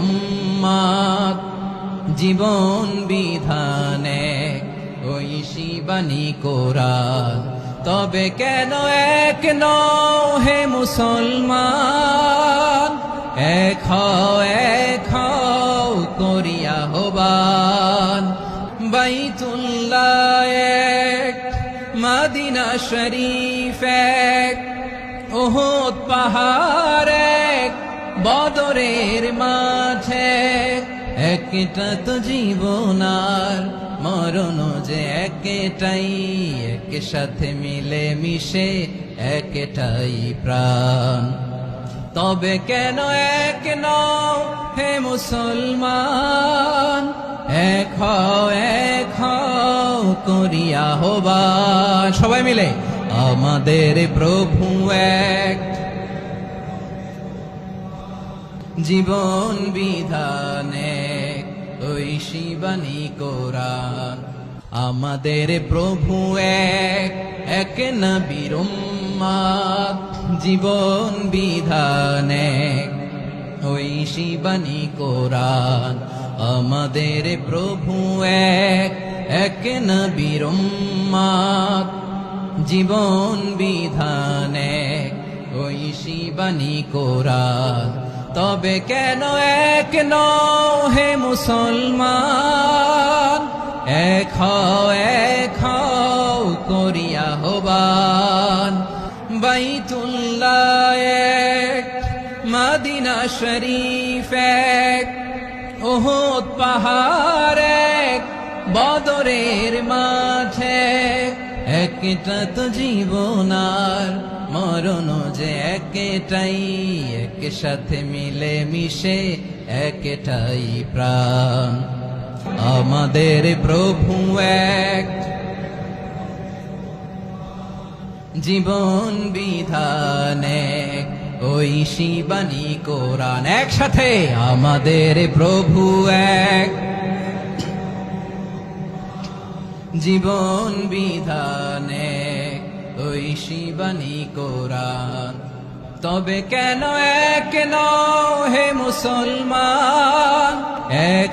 উম্মাত জীবন বিধানে ঐশী বাণী কোরআন। তবে কেন এক নও হে মুসলমান, এক হও করিয়া হবান। বাইতুল্লাহ এক, মদিনা শরীফ এক, উহুদ পাহাড় এক, বদরের মাঠে একটা তো জীবন আর মরণ যে একটাই, এক সাথে মিলে মিশে একটাই প্রাণ। তবে কেন এক নও হে মুসলমান, এক হও করিয়া হবান। সবাই মিলে আমাদের প্রভু এক, জীবন বিধানে ঐশী বাণী কোরআন। আমাদের প্রভু এক, এক নবীর উম্মাত জীবন বিধানে ঐশী বাণী কোরআন। আমাদের প্রভু এক, এক নবীর উম্মাত জীবন বিধানে ঐশী বাণী কোরআন। তবে কেন এক নও হে মুসলমান, এক হও করিয়া হবান। বাইতুল্লাহ এক, মদিনা শরীফ এক, উহুদ পাহাড় এক, বদরের মাঠে একটা তো জীবন আর মরণ যে একটাই, এক সাথে মিলে মিশে একটাই প্রাণ। আমাদের প্রভু এক, জীবন বিধানে ঐশী বাণী কোরআন। একসাথে আমাদের প্রভু এক, জীবন বিধানে ঐশী বাণী কোরআন। তবে কেন এক নও হে মুসলমান, এক